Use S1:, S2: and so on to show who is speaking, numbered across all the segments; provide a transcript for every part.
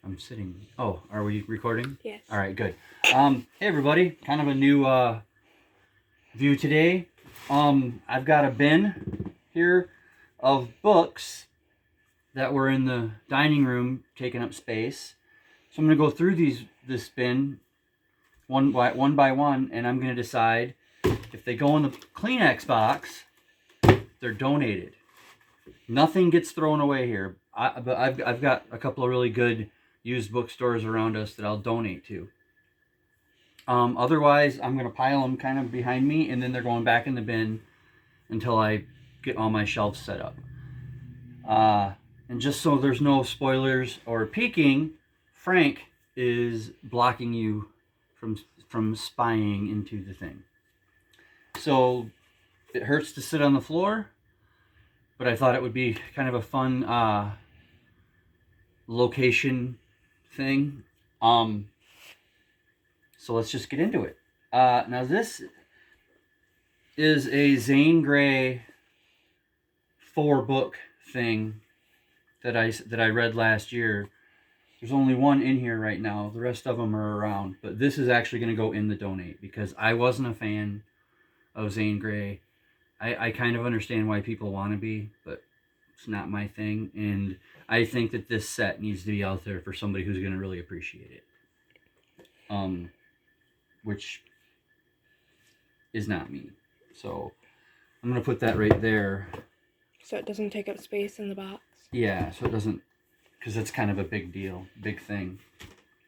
S1: I'm sitting. Oh, are we recording?
S2: Yes.
S1: All right, good. Hey everybody, kind of a new view today. I've got a bin here of books that were in the dining room taking up space. So I'm going to go through this bin one by one, and I'm going to decide if they go in the Kleenex box, they're donated. Nothing gets thrown away here. But I've got a couple of really good used bookstores around us that I'll donate to. Otherwise, I'm going to pile them kind of behind me, and then they're going back in the bin until I get all my shelves set up. And just so there's no spoilers or peeking, Frank is blocking you from spying into the thing. So it hurts to sit on the floor, but I thought it would be kind of a fun location thing. So let's just get into it. Now this is a Zane Grey 4-book thing that I read last year. There's only one in here right now. The rest of them are around, but this is actually going to go in the donate because I wasn't a fan of Zane Grey. I kind of understand why people want to be, but it's not my thing. And I think that this set needs to be out there for somebody who's going to really appreciate it. Which is not me. So I'm going to put that right there.
S2: So it doesn't take up space in the box.
S1: Yeah, so it doesn't, because it's kind of a big deal, big thing.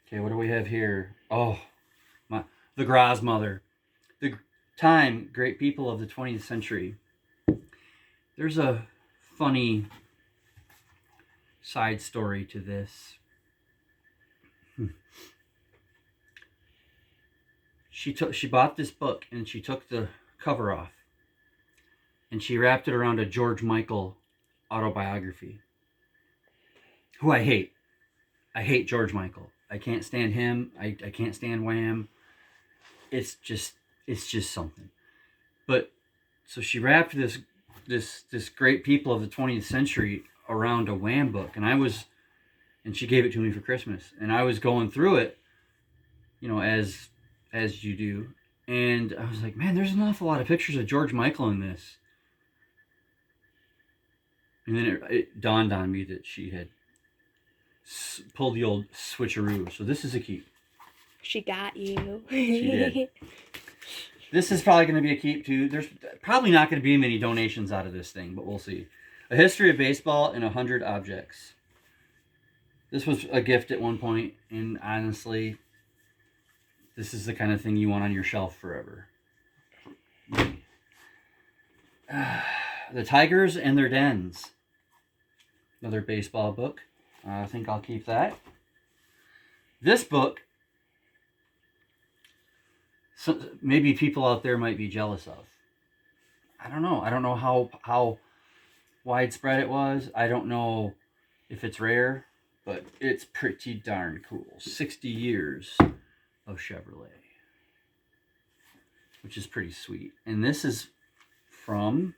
S1: Okay, what do we have here? Oh, the Grozmother. The Time, Great People of the 20th Century. There's a funny side story to this. She bought this book and she took the cover off and she wrapped it around a George Michael autobiography, who I hate. I hate George Michael. I can't stand him. I can't stand Wham. It's just something. But so she wrapped this Great People of the 20th Century around a Wham book, and she gave it to me for Christmas, and I was going through it, as you do, and I was like, man, there's an awful lot of pictures of George Michael in this. And then it dawned on me that she had pulled the old switcheroo. So this is a keep.
S2: She got you.
S1: She did. This is probably going to be a keep too. There's probably not going to be many donations out of this thing, but we'll see. A History of Baseball and 100 Objects. This was a gift at one point, and honestly, this is the kind of thing you want on your shelf forever. The Tigers and Their Dens. Another baseball book. I think I'll keep that. This book, so maybe people out there might be jealous of. I don't know. I don't know how widespread it was. I don't know if it's rare, but it's pretty darn cool. 60 Years of Chevrolet, which is pretty sweet. And this is from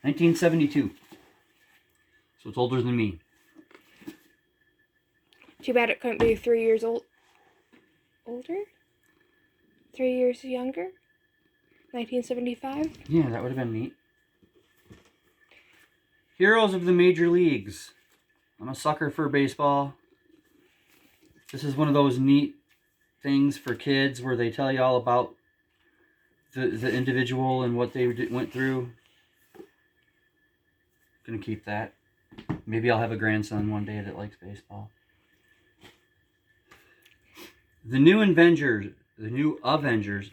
S1: $1972. So it's older than me.
S2: Too bad it couldn't be 3 years older? 3 years younger? 1975?
S1: Yeah, that would have been neat. Heroes of the Major Leagues. I'm a sucker for baseball. This is one of those neat things for kids where they tell you all about the individual and what they went through. Gonna keep that. Maybe I'll have a grandson one day that likes baseball. The New Avengers,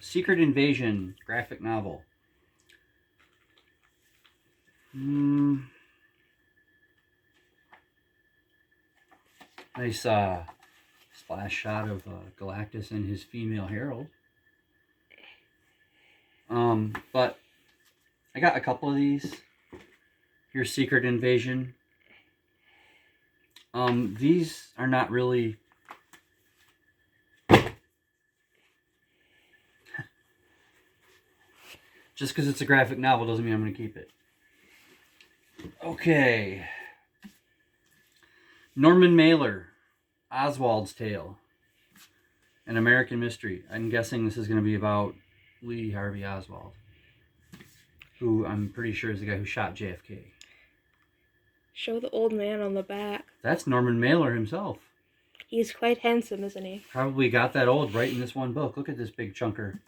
S1: Secret Invasion graphic novel. Nice splash shot of Galactus and his female herald. But I got a couple of these. Here's Secret Invasion. These are not really Just because it's a graphic novel doesn't mean I'm going to keep it. Okay. Norman Mailer, Oswald's Tale, An American Mystery. I'm guessing this is going to be about Lee Harvey Oswald, who I'm pretty sure is the guy who shot JFK.
S2: Show the old man on the back.
S1: That's Norman Mailer himself.
S2: He's quite handsome, isn't he?
S1: Probably got that old right in this one book. Look at this big chunker.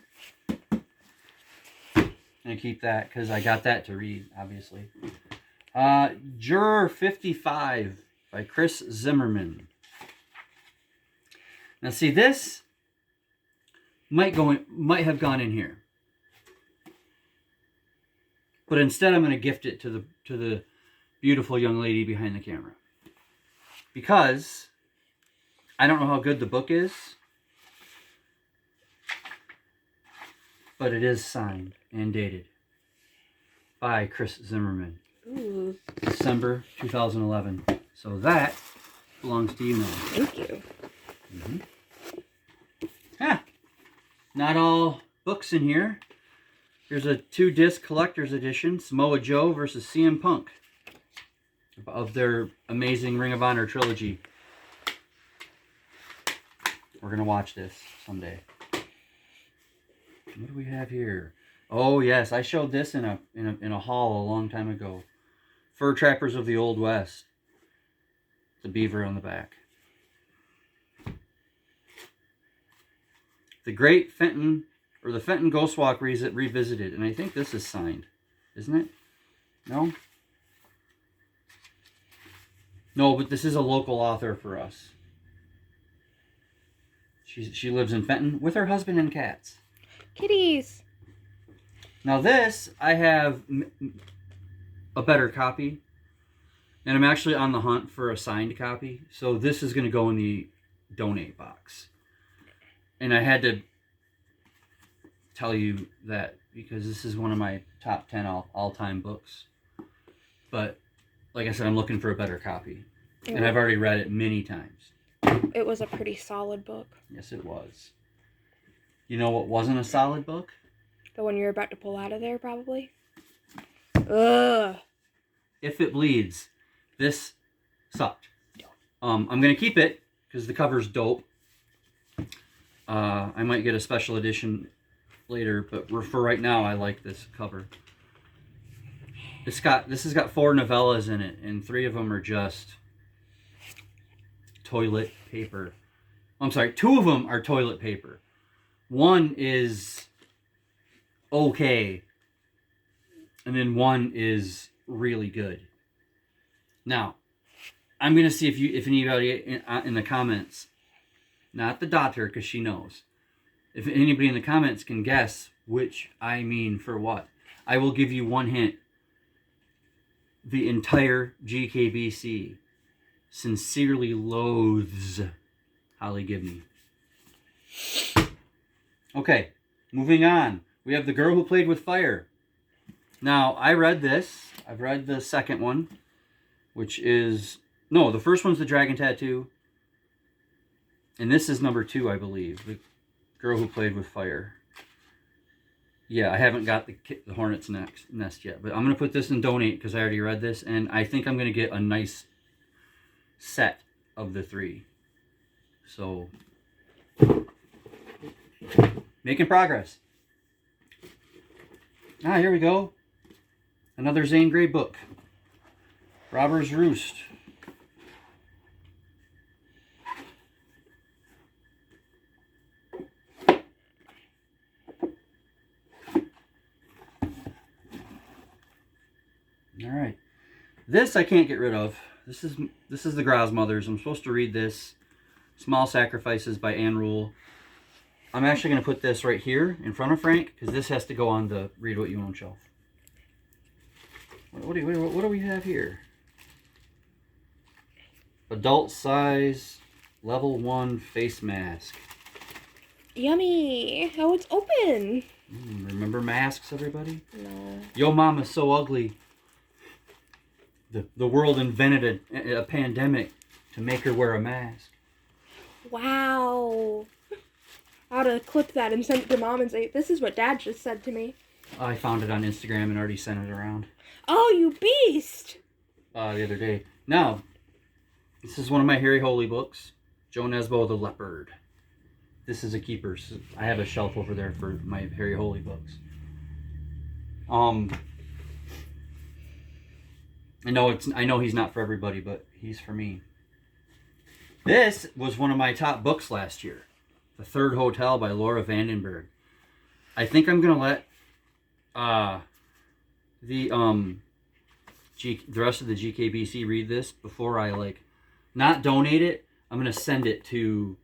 S1: And keep that because I got that to read, obviously. Juror 55 by Chris Zimmerman. Now see, this might have gone in here. But instead I'm going to gift it to the beautiful young lady behind the camera. Because I don't know how good the book is, but it is signed and dated by Chris Zimmerman.
S2: Ooh.
S1: December 2011. So that belongs to you, Mel.
S2: Thank you.
S1: Not all books in here. Here's a 2-disc collector's edition, Samoa Joe versus CM Punk, of their amazing Ring of Honor trilogy. We're going to watch this someday. What do we have here? Oh, yes. I showed this in a haul a long time ago. Fur Trappers of the Old West. The beaver on the back. The Great Fenton, or the Fenton Ghost Walk Revisited. And I think this is signed. Isn't it? No? No, but this is a local author for us. She lives in Fenton with her husband and cats.
S2: Kitties.
S1: Now this, I have a better copy. And I'm actually on the hunt for a signed copy. So this is going to go in the donate box. And I had to tell you that because this is one of my top 10 all-time books. But like I said, I'm looking for a better copy. And I've already read it many times.
S2: It was a pretty solid book.
S1: Yes, it was. You know what wasn't a solid book?
S2: The one you're about to pull out of there, probably. Ugh.
S1: If It Bleeds. This sucked. I'm going to keep it because the cover's dope. I might get a special edition later, but for right now, I like this cover. This has got 4 novellas in it, and 3 of them are just toilet paper. I'm sorry, 2 of them are toilet paper. 1 is okay, and then 1 is really good. Now, I'm gonna see if anybody in the comments, not the daughter because she knows, if anybody in the comments can guess which I mean for what. I will give you one hint. The entire GKBC sincerely loathes Holly Gibney. Okay, moving on. We have The Girl Who Played with Fire. Now, I read this. I've read the second one, which is... No, the first one's The Dragon Tattoo. And this is number 2, I believe. The Girl Who Played with Fire. Yeah, I haven't got the Hornet's Nest yet. But I'm going to put this in donate because I already read this. And I think I'm going to get a nice set of the 3. So, making progress. Here we go. Another Zane Grey book. Robber's Roost. All right. This I can't get rid of. This is the Grosmothers. I'm supposed to read this. Small Sacrifices by Anne Rule. I'm actually going to put this right here in front of Frank because this has to go on the Read What You Own shelf. What do we have here? Adult size, level 1 face mask.
S2: Yummy. Oh, it's open.
S1: Remember masks, everybody?
S2: No.
S1: Yo Mama's So Ugly. The world invented a pandemic to make her wear a mask.
S2: Wow. I ought to clip that and send it to Mom and say, this is what Dad just said to me.
S1: I found it on Instagram and already sent it around
S2: Oh, you beast!
S1: the other day. Now, this is one of my Harry Holy books, Joe Nesbo the Leopard. This is a keeper. I have a shelf over there for my Harry Holy books. I know he's not for everybody, but he's for me. This was one of my top books last year, The Third Hotel by Laura Vandenberg. I think I'm gonna let the rest of the GKBC read this before I not donate it. I'm gonna send it to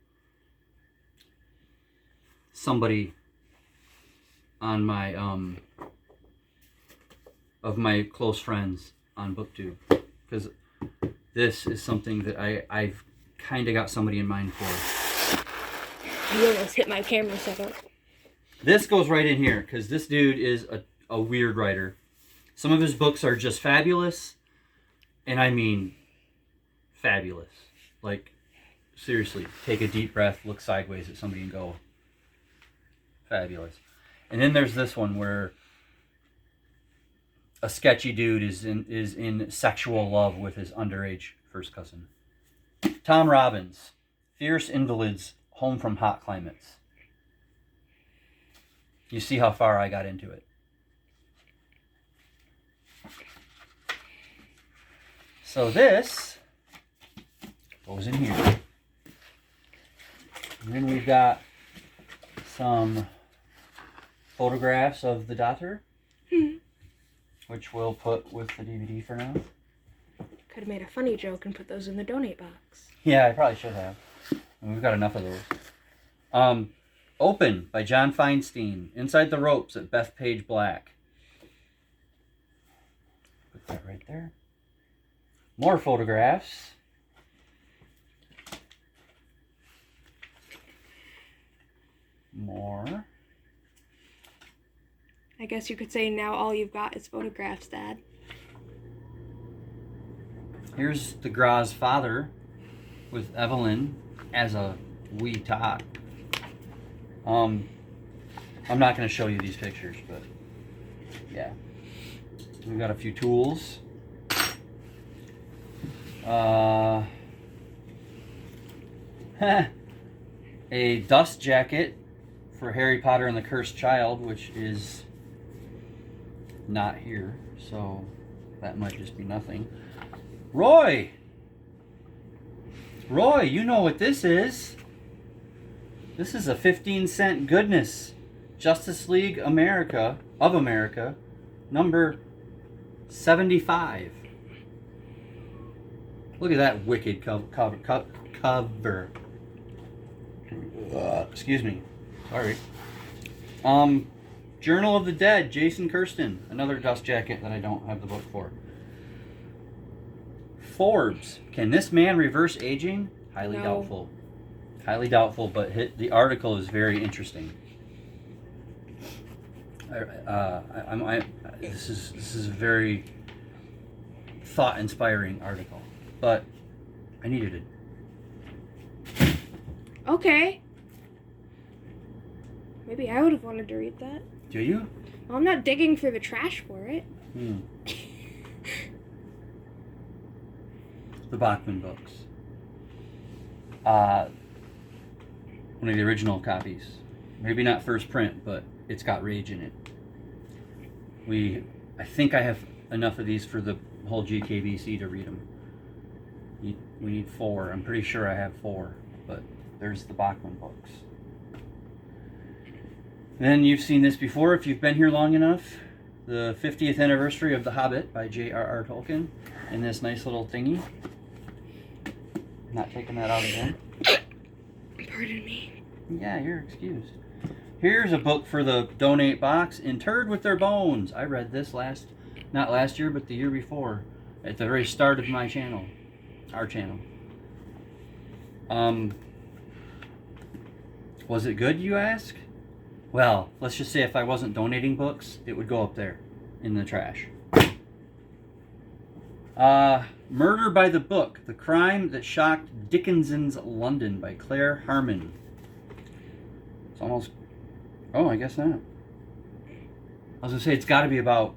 S1: somebody on my of my close friends on BookTube, because this is something that I've kind of got somebody in mind for.
S2: You almost hit my camera setup.
S1: This goes right in here because this dude is a weird writer. Some of his books are just fabulous, and I mean fabulous. Like, seriously, take a deep breath, look sideways at somebody and go, fabulous. And then there's this one where a sketchy dude is in sexual love with his underage first cousin. Tom Robbins, Fierce Invalids Home from Hot Climates. You see how far I got into it. So this goes in here. And then we've got some photographs of the daughter, which we'll put with the DVD for now.
S2: Could have made a funny joke and put those in the donate box.
S1: Yeah, I probably should have. And we've got enough of those. Open by John Feinstein. Inside the Ropes at Bethpage Black. Put that right there. More photographs. More.
S2: I guess you could say now all you've got is photographs, Dad.
S1: Here's the Graz father with Evelyn as a wee tot. I'm not going to show you these pictures, but yeah. We've got a few tools. A dust jacket for Harry Potter and the Cursed Child, which is not here, so that might just be nothing. Roy, you know what this is. This is a 15-cent goodness. Justice League of America, number 75. Look at that wicked cover. Excuse me. Sorry. Journal of the Dead, Jason Kirsten. Another dust jacket that I don't have the book for. Forbes. Can this man reverse aging? Highly doubtful. Highly doubtful, but the article is very interesting. This is a very thought-inspiring article, but I needed it.
S2: Okay. Maybe I would have wanted to read that.
S1: Do you?
S2: Well, I'm not digging through the trash for it.
S1: The Bachman books. One of the original copies. Maybe not first print, but it's got Rage in it. I think I have enough of these for the whole GKBC to read them. We need 4. I'm pretty sure I have 4, but there's the Bachman books. Then you've seen this before if you've been here long enough. The 50th anniversary of The Hobbit by J.R.R. Tolkien in this nice little thingy. Not taking that out again.
S2: Pardon me.
S1: Yeah, you're excused. Here's a book for the donate box, Interred with Their Bones. I read this not last year, but the year before, at the very start of my channel, our channel. Was it good, you ask? Well, let's just say if I wasn't donating books, it would go up there in the trash. Murder by the Book, The Crime That Shocked Dickinson's London by Claire Harmon. It's almost... Oh, I guess not. I was gonna say it's got to be about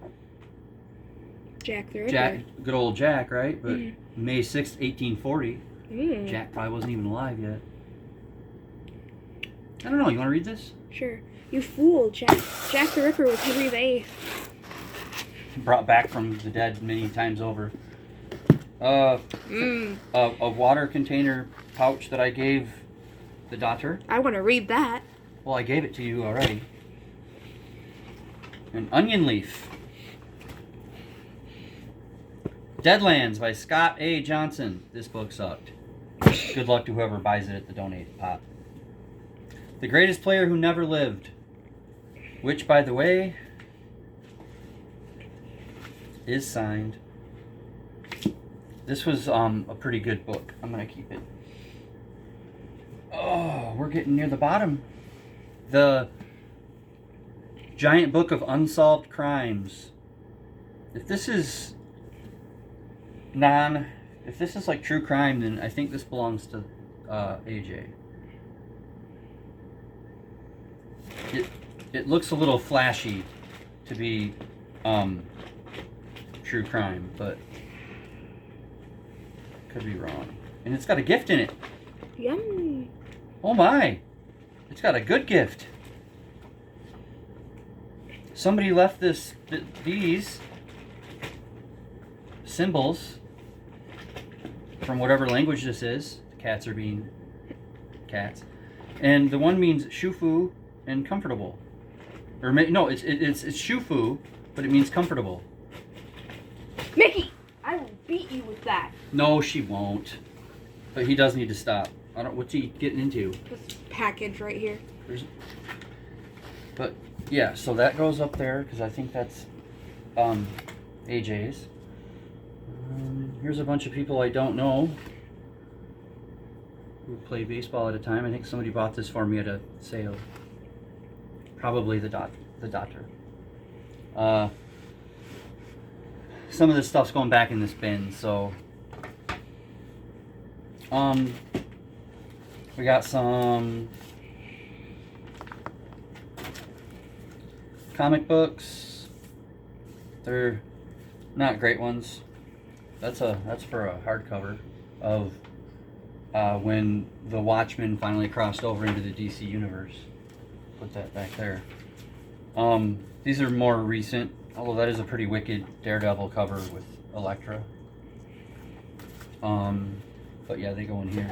S2: Jack the Ripper.
S1: Jack, good old Jack, right? But
S2: Mhm.
S1: May 6th, 1840.
S2: Mm.
S1: Jack probably wasn't even alive yet. I don't know. You want to read this?
S2: Sure. You fool, Jack. Jack the Ripper was Henry VIII.
S1: Brought back from the dead many times over.
S2: Mm.
S1: A water container pouch that I gave the daughter.
S2: I want to read that.
S1: Well, I gave it to you already. An onion leaf. Deadlands by Scott A. Johnson. This book sucked. Good luck to whoever buys it at the donate pot. The greatest player who never lived. Which, by the way, is signed. This was a pretty good book. I'm going to keep it. Oh, we're getting near the bottom. The Giant Book of Unsolved Crimes. If this is like true crime, then I think this belongs to AJ. It looks a little flashy to be true crime, but could be wrong. And it's got a gift in it.
S2: Yum.
S1: Oh my! It's got a good gift. Somebody left these symbols from whatever language this is. The cats are being cats, and the one means shufu and comfortable. Or no, it's shufu, but it means comfortable.
S2: Mickey, I will beat you with that.
S1: No, she won't. But he does need to stop. I don't. What's he getting into?
S2: This package right here.
S1: But yeah, so that goes up there because I think that's AJ's. Here's a bunch of people I don't know who play baseball at a time. I think somebody bought this for me at a sale. Probably the doctor. Some of this stuff's going back in this bin, so we got some comic books. They're not great ones. That's for a hardcover of when the Watchmen finally crossed over into the DC universe. Put that back there. These are more recent, although that is a pretty wicked Daredevil cover with Elektra. But yeah, they go in here.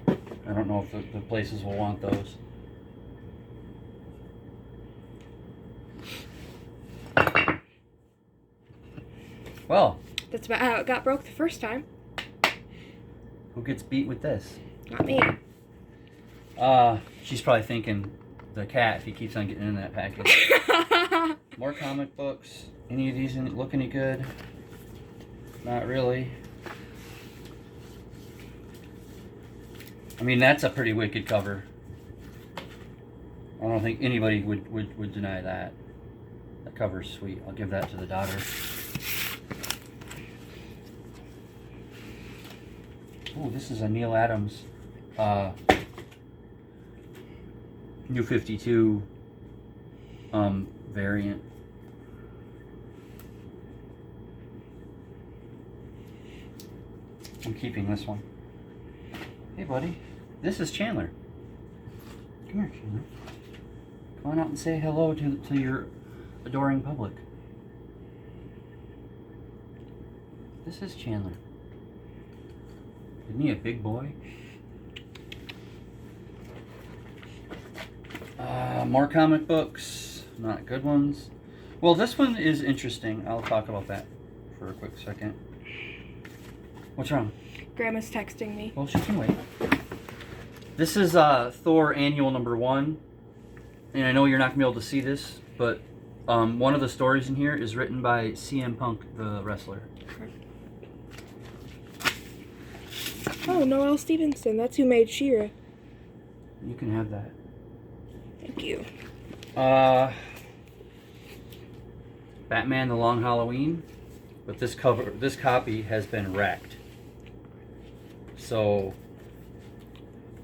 S1: I don't know if the places will want those. Well,
S2: That's about how it got broke the first time.
S1: who gets beat with this?
S2: Not me.
S1: She's probably thinking the cat if he keeps on getting in that package. More comic books. Any of these look any good? Not really. I mean, that's a pretty wicked cover. I don't think anybody would deny that. That cover's sweet. I'll give that to the daughter. Oh, this is a Neil Adams New 52 variant. I'm keeping this one. Hey, buddy. This is Chandler. Come here, Chandler. Come on out and say hello to your adoring public. This is Chandler. Isn't he a big boy? More comic books. Not good ones. Well, this one is interesting. I'll talk about that for a quick second. What's wrong?
S2: Grandma's texting me.
S1: Well, she can wait. This is Thor Annual #1. And I know you're not going to be able to see this, but one of the stories in here is written by CM Punk, the wrestler.
S2: Oh, Noelle Stevenson. That's who made She-Ra.
S1: You can have that.
S2: Thank you.
S1: Batman: The Long Halloween, but this copy has been wrecked. So,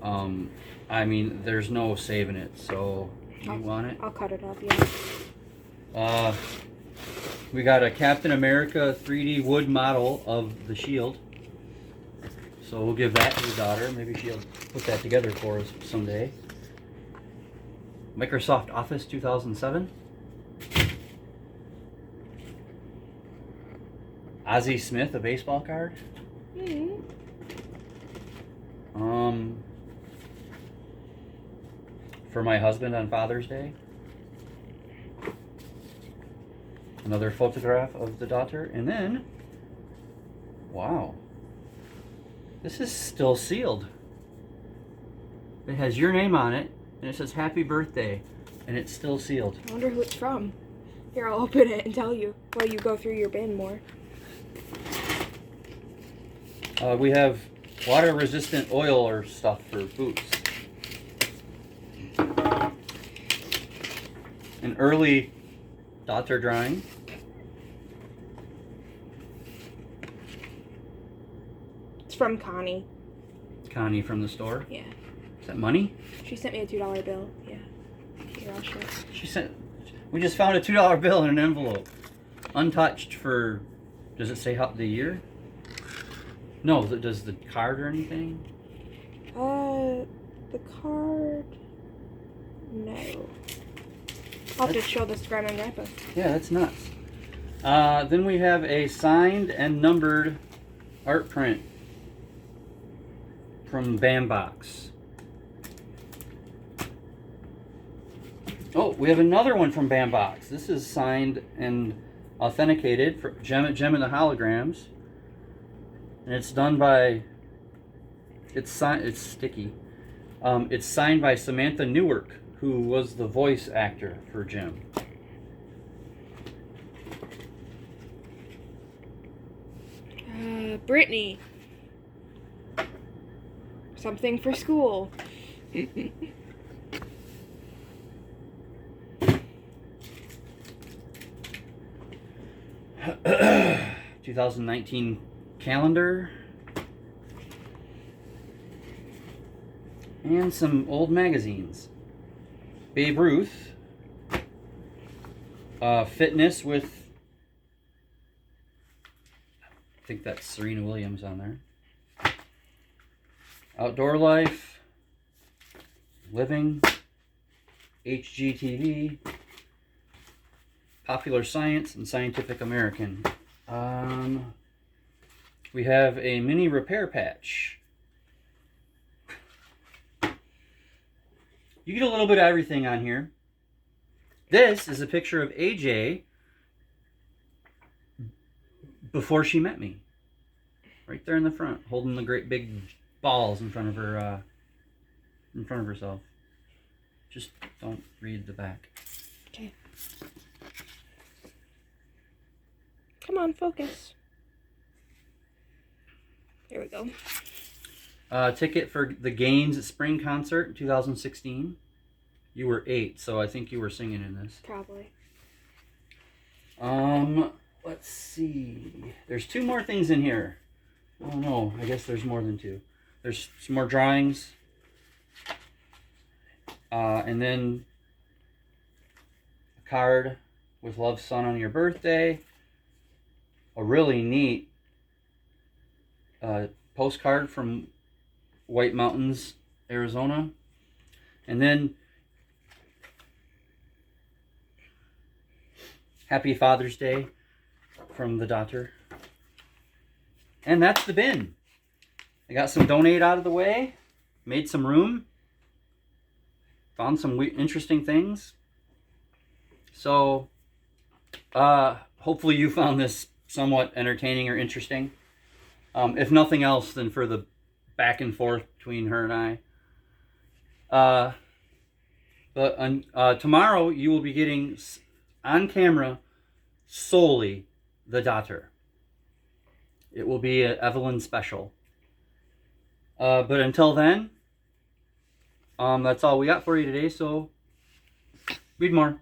S1: I mean, there's no saving it. So, you want it?
S2: I'll cut it up, yeah.
S1: We got a Captain America 3D wood model of the shield. So we'll give that to the daughter. Maybe she'll put that together for us someday. Microsoft Office 2007. Ozzie Smith, a baseball card.
S2: Mm.
S1: For my husband on Father's Day. Another photograph of the daughter. And then, wow. This is still sealed. It has your name on it, and it says happy birthday, and it's still sealed.
S2: I wonder who it's from. Here, I'll open it and tell you while you go through your bin more.
S1: We have water resistant oil or stuff for boots. An early daughter drawing.
S2: It's from Connie.
S1: Connie from the store.
S2: Yeah.
S1: Is that money?
S2: She sent me a $2 bill. Yeah. Here, I'll show.
S1: She sent. We just found a $2 bill in an envelope, untouched for. Does it say how the year? No. Does the card or anything?
S2: The card. No. I'll have to show this to Grandma and Grandpa.
S1: Yeah, that's nuts. Then we have a signed and numbered art print from Bambox. Oh, we have another one from Bambox. This is signed and authenticated for Gem and the Holograms. And it's done by, it's sticky. It's signed by Samantha Newark, who was the voice actor for Gem.
S2: Brittany. Something for school.
S1: 2019 calendar. And some old magazines. Babe Ruth. Fitness with, I think that's Serena Williams on there. Outdoor Life. Living. HGTV. Popular Science and Scientific American. We have a mini repair patch. You get a little bit of everything on here. This is a picture of AJ before she met me. Right there in the front, holding the great big balls in front of her, in front of herself. Just don't read the back.
S2: Okay. Come on, focus. There we go.
S1: Ticket for the Gaines Spring Concert in 2016. You were 8, so I think you were singing in this.
S2: Probably.
S1: Let's see. There's 2 more things in here. Oh no, I guess there's more than 2. There's some more drawings. And then a card with Love Son on your birthday. A really neat postcard from White Mountains, Arizona. And then Happy Father's Day from the daughter. And that's the bin. I got some donate out of the way, made some room, found some interesting things. So hopefully you found this somewhat entertaining or interesting. If nothing else, then for the back and forth between her and I. But tomorrow you will be getting on camera solely the daughter. It will be an Evelyn special. But until then, that's all we got for you today. So read more.